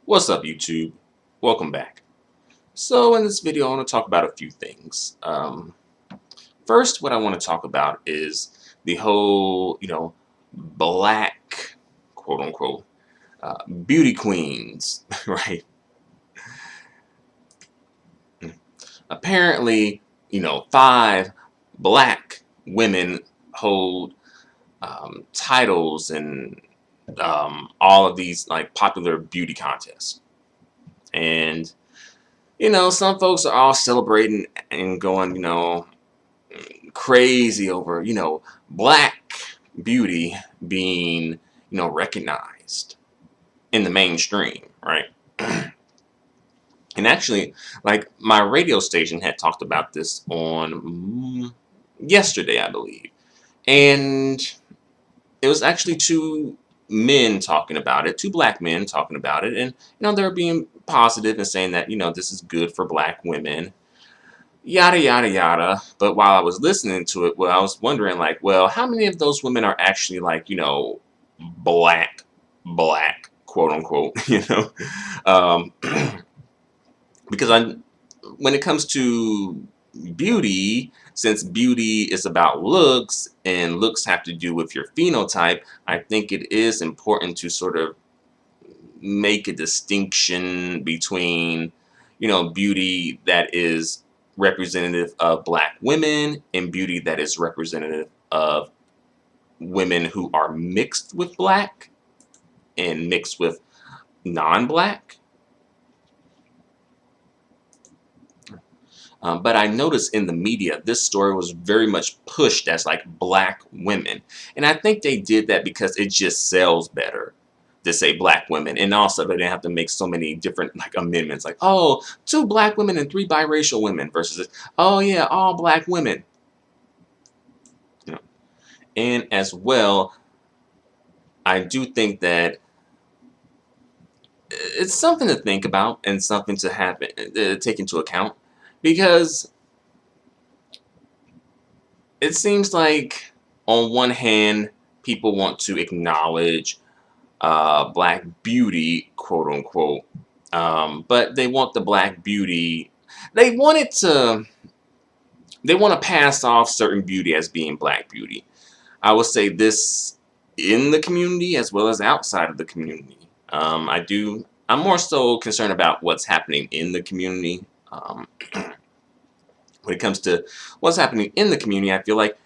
What's up, YouTube? Welcome back. So in this video, I want to talk about a few things. First, what I want to talk about is the whole, black, quote unquote, beauty queens, right? Apparently, five black women hold titles and all of these like popular beauty contests. And some folks are all celebrating and going, crazy over, black beauty being, recognized in the mainstream, right? And actually, like my radio station had talked about this on yesterday, I believe. And it was actually two men talking about it, two black men talking about it. And, they're being positive and saying that, this is good for black women, yada yada yada. But while I was listening to it, well, I was wondering, like, well, how many of those women are actually like, black, quote unquote, um, because when it comes to beauty, since beauty is about looks and looks have to do with your phenotype, I think it is important to sort of make a distinction between, beauty that is representative of black women and beauty that is representative of women who are mixed with black and mixed with non-black. But I noticed in the media, this story was very much pushed as like black women. And I think they did that because it just sells better to say black women. And also they didn't have to make so many different like amendments like, oh, two black women and three biracial women versus, oh yeah, all black women. And as well, I do think that it's something to think about and something to have take into account, because it seems like on one hand people want to acknowledge black beauty, quote unquote, but they want the black beauty, they want it to they want to pass off certain beauty as being black beauty. I would say this in the community as well as outside of the community. I'm more so concerned about what's happening in the community. When it comes to what's happening in the community, I feel like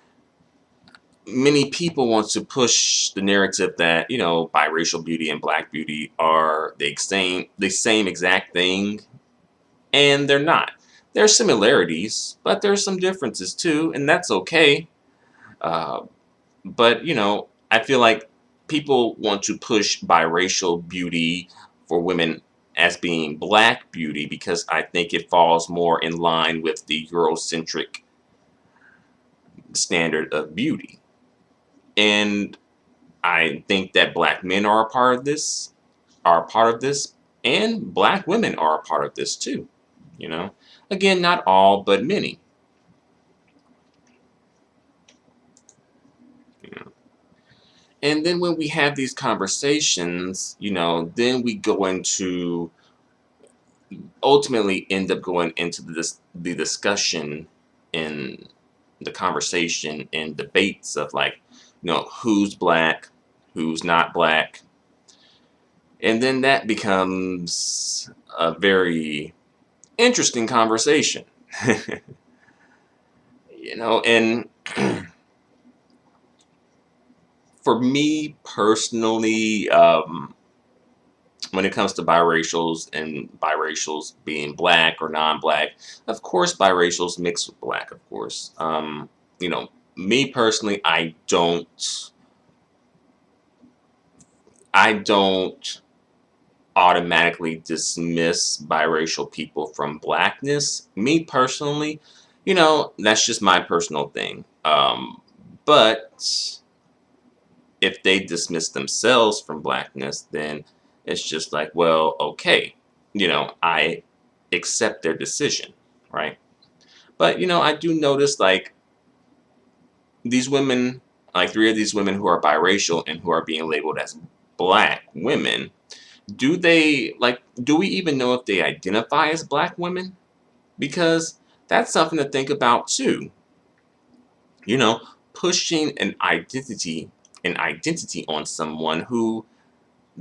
many people want to push the narrative that, biracial beauty and black beauty are the same exact thing, and they're not. There are similarities, but there's some differences too, and that's okay. Uh, but I feel like people want to push biracial beauty for women as being black beauty because I think it falls more in line with the Eurocentric standard of beauty. And I think that black men are a part of this, and black women are a part of this too. Again, not all, but many. And then when we have these conversations, then we go into ultimately end up going into the discussion and the conversation and debates of like, who's black, who's not black. And then that becomes a very interesting conversation. And for me personally, when it comes to biracials and biracials being black or non-black, of course biracials mix with black, of course. Me personally, I don't automatically dismiss biracial people from blackness. Me personally, that's just my personal thing. But if they dismiss themselves from blackness, then it's just like, well, okay, I accept their decision, right? But, I do notice like these women, like three of these women who are biracial and who are being labeled as black women, do we even know if they identify as black women? Because that's something to think about too. You know, pushing an identity on someone who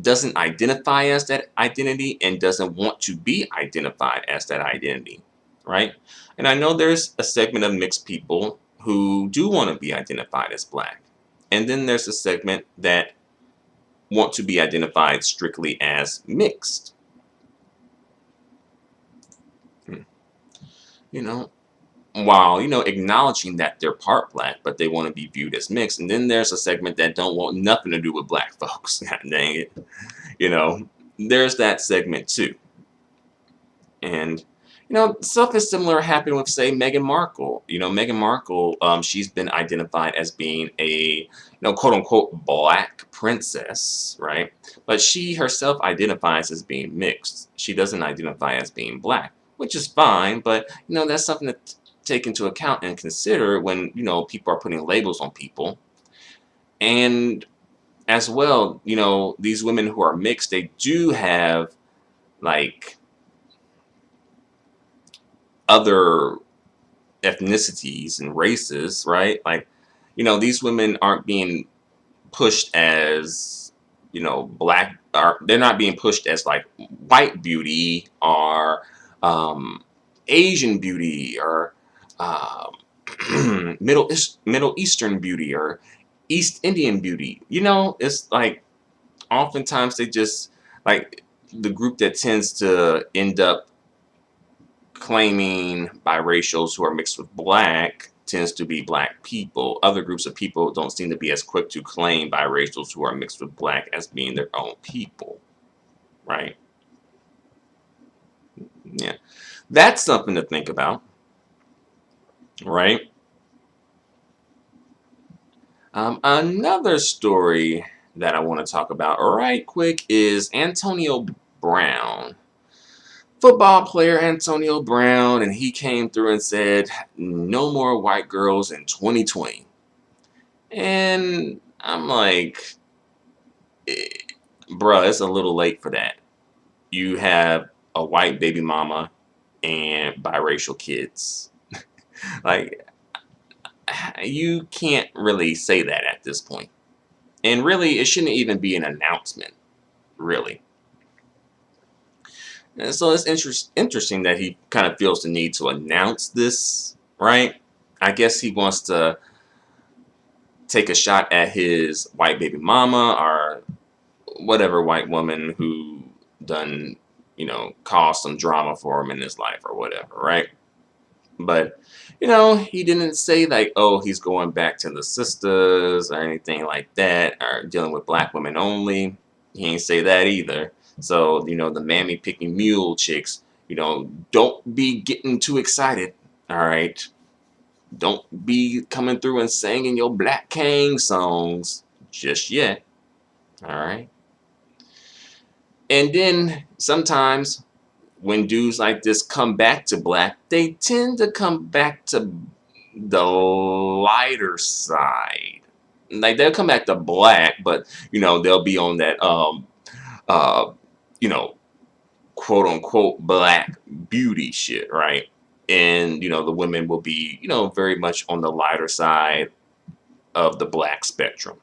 doesn't identify as that identity and doesn't want to be identified as that identity, right? And I know there's a segment of mixed people who do want to be identified as black. And then there's a segment that want to be identified strictly as mixed. Hmm. You know, while acknowledging that they're part black, but they want to be viewed as mixed. And then there's a segment that don't want nothing to do with black folks. God dang it. You know, there's that segment too. And stuff is similar happened with, say, Meghan Markle. Meghan Markle, she's been identified as being a quote unquote black princess, right? But she herself identifies as being mixed. She doesn't identify as being black, which is fine. But that's something to take into account and consider when people are putting labels on people. And as well, these women who are mixed, they do have like other ethnicities and races, right? Like, these women aren't being pushed as, black, or they're not being pushed as like white beauty or Asian beauty or Middle Eastern beauty or East Indian beauty. It's like oftentimes they just like the group that tends to end up claiming biracials who are mixed with black tends to be black people. Other groups of people don't seem to be as quick to claim biracials who are mixed with black as being their own people, right? Yeah, that's something to think about, right? Another story that I want to talk about right quick is Antonio Brown. Football player Antonio Brown, and he came through and said, no more white girls in 2020. And I'm like, eh, bruh, it's a little late for that. You have a white baby mama and biracial kids. Like, you can't really say that at this point. And really, it shouldn't even be an announcement, really. And so it's interesting that he kind of feels the need to announce this, right? I guess he wants to take a shot at his white baby mama or whatever white woman who done, caused some drama for him in his life or whatever, right? But, he didn't say like, oh, he's going back to the sisters or anything like that or dealing with black women only. He ain't say that either. So, the mammy picking mule chicks, don't be getting too excited, all right? Don't be coming through and singing your Black King songs just yet, all right? And then sometimes when dudes like this come back to black, they tend to come back to the lighter side. Like they'll come back to black, but they'll be on that uh you know quote unquote black beauty shit, right? And the women will be very much on the lighter side of the black spectrum,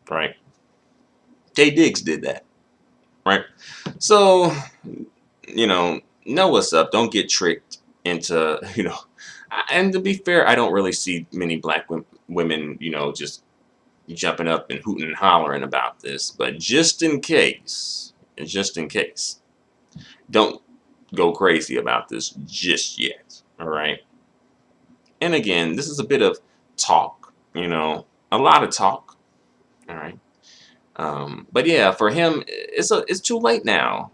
right? Jay Diggs did that, right? So know what's up. Don't get tricked into and to be fair, I don't really see many black women just jumping up and hooting and hollering about this, but just in case, don't go crazy about this just yet, all right? And again, this is a bit of talk, a lot of talk, all right? But yeah, for him, it's too late now,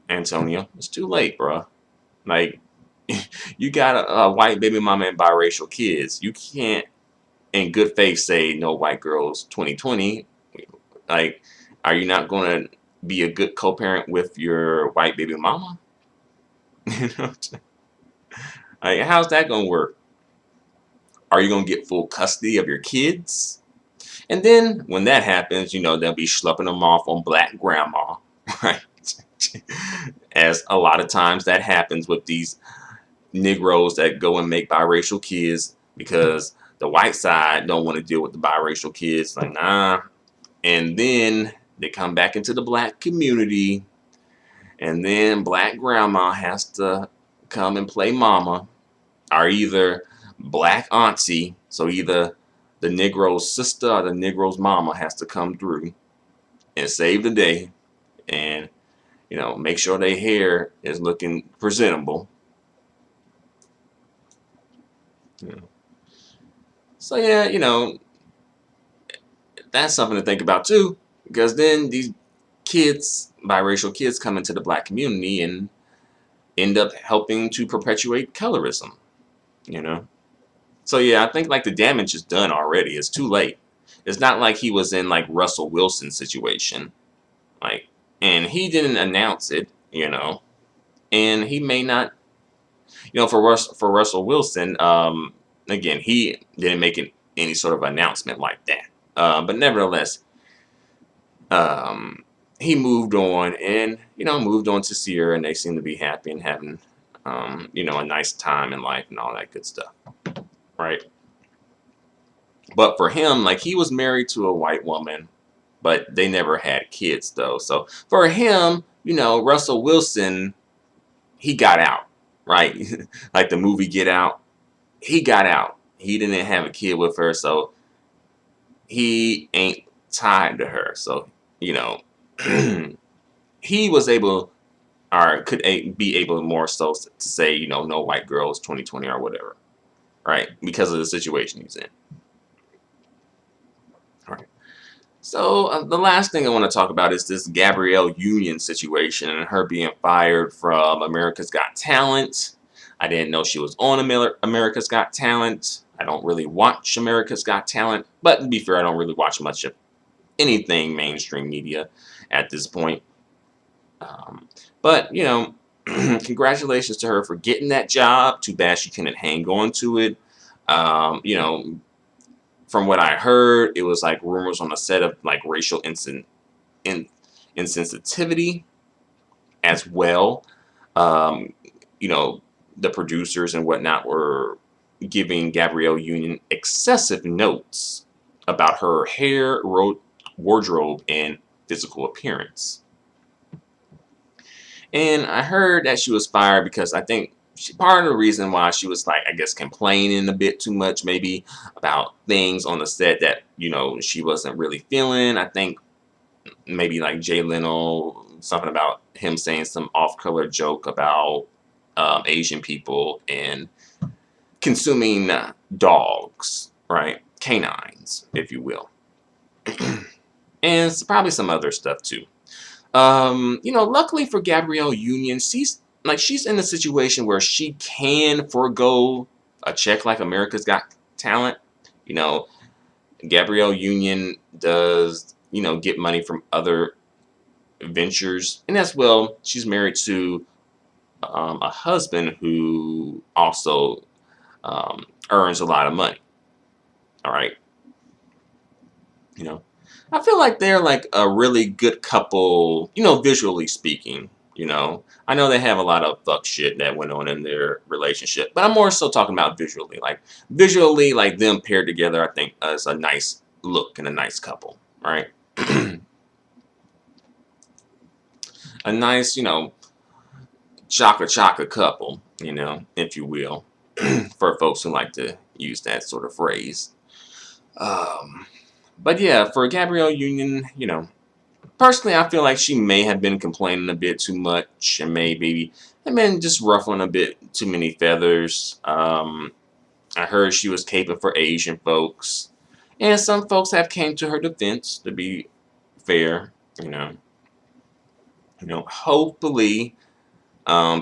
Antonio. It's too late, bro. Like, you got a white baby mama and biracial kids. You can't, in good faith, say no white girls 2020. Like, are you not going to be a good co-parent with your white baby mama? You know, like, how's that going to work? Are you going to get full custody of your kids? And then when that happens, they'll be schlepping them off on black grandma, right? as a lot of times that happens with these Negroes that go and make biracial kids, because the white side don't want to deal with the biracial kids. Like, nah. And then they come back into the black community, and then black grandma has to come and play mama, or either black auntie. So either the Negro's sister or the Negro's mama has to come through and save the day, and make sure their hair is looking presentable. So yeah, that's something to think about too, because then these kids, biracial kids, come into the black community and end up helping to perpetuate colorism. So yeah, I think like the damage is done already. It's too late. It's not like he was in like Russell Wilson's situation, like, and he didn't announce it, and he may not, for Russell Wilson, again, he didn't make any sort of announcement like that, but nevertheless, he moved on, and moved on to Sierra, and they seem to be happy and having a nice time in life and all that good stuff, right? But for him, like, he was married to a white woman, but they never had kids though. So for him, Russell Wilson, he got out, right? Like the movie Get Out, he got out. He didn't have a kid with her, so he ain't tied to her. So, he was able, or could be able more so to say, no white girls 2020 or whatever, right? Because of the situation he's in. All right. So the last thing I want to talk about is this Gabrielle Union situation and her being fired from America's Got Talent. I didn't know she was on America's Got Talent. I don't really watch America's Got Talent, but to be fair, I don't really watch much of anything mainstream media at this point. But, congratulations to her for getting that job. Too bad she couldn't hang on to it. From what I heard, it was like rumors on the set of like racial insensitivity as well. The producers and whatnot were giving Gabrielle Union excessive notes about her hair, wardrobe, and physical appearance. And I heard that she was fired because I think part of the reason why she was, like, I guess, complaining a bit too much maybe about things on the set that, she wasn't really feeling. I think maybe like Jay Leno, something about him saying some off-color joke about Asian people and consuming dogs, right? Canines, if you will. And probably some other stuff too. Luckily for Gabrielle Union, she's in a situation where she can forego a check like America's Got Talent. Gabrielle Union does, get money from other ventures, and as well, she's married to a husband who also earns a lot of money. All right. I feel like they're like a really good couple, visually speaking. I know they have a lot of fuck shit that went on in their relationship, but I'm more so talking about visually. Like, visually, like them paired together, I think is a nice look and a nice couple, right? A nice, chaka couple, if you will, for folks who like to use that sort of phrase. But yeah, for Gabrielle Union, personally, I feel like she may have been complaining a bit too much and maybe have been just ruffling a bit too many feathers. I heard she was caping for Asian folks, and some folks have came to her defense, to be fair. Hopefully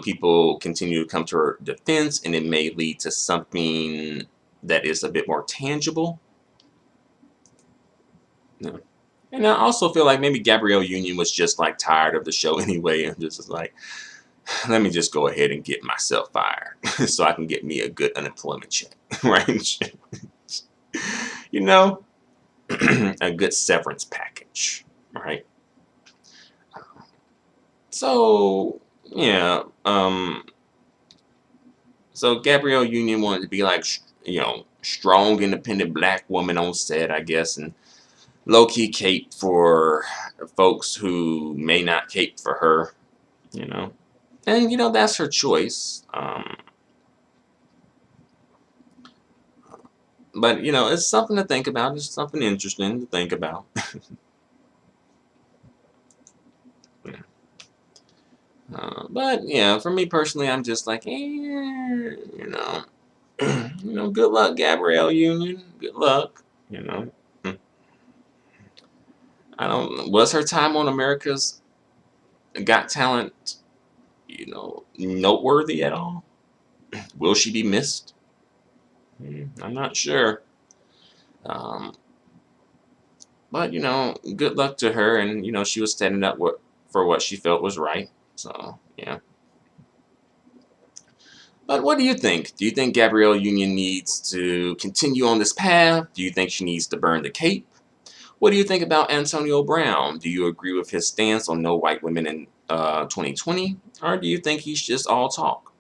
people continue to come to her defense, and it may lead to something that is a bit more tangible. And I also feel like maybe Gabrielle Union was just like tired of the show anyway, and just was like, let me just go ahead and get myself fired so I can get me a good unemployment check, right? A good severance package, right? So Yeah. So Gabrielle Union wanted to be like, strong, independent black woman on set, I guess, and low key cape for folks who may not cape for her. You know, and that's her choice. But it's something to think about. It's something interesting to think about. But yeah, for me personally, I'm just like, good luck, Gabrielle Union. Good luck. You know, I don't. Was her time on America's Got Talent, noteworthy at all? Will she be missed? I'm not sure. Um, but good luck to her, and she was standing up for what she felt was right. So yeah. But what do you think? Do you think Gabrielle Union needs to continue on this path? Do you think she needs to burn the cape? What do you think about Antonio Brown? Do you agree with his stance on no white women in 2020? Or do you think he's just all talk?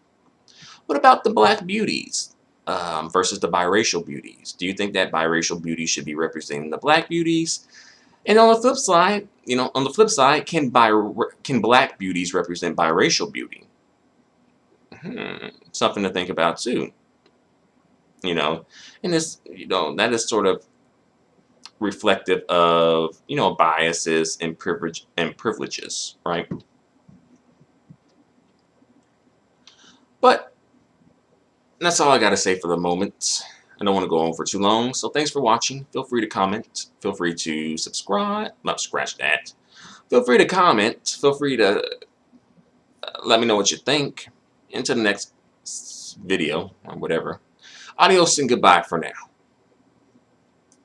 What about the black beauties versus the biracial beauties? Do you think that biracial beauties should be representing the black beauties? And on the flip side, can black beauties represent biracial beauty? Something to think about too. And this, that is sort of reflective of biases and privileges, right? But that's all I got to say for the moment. I don't want to go on for too long, so thanks for watching. Feel free to comment. Feel free to subscribe. Not scratch that. Feel free to comment. Feel free to let me know what you think. Until the next video or whatever. Adios and goodbye for now.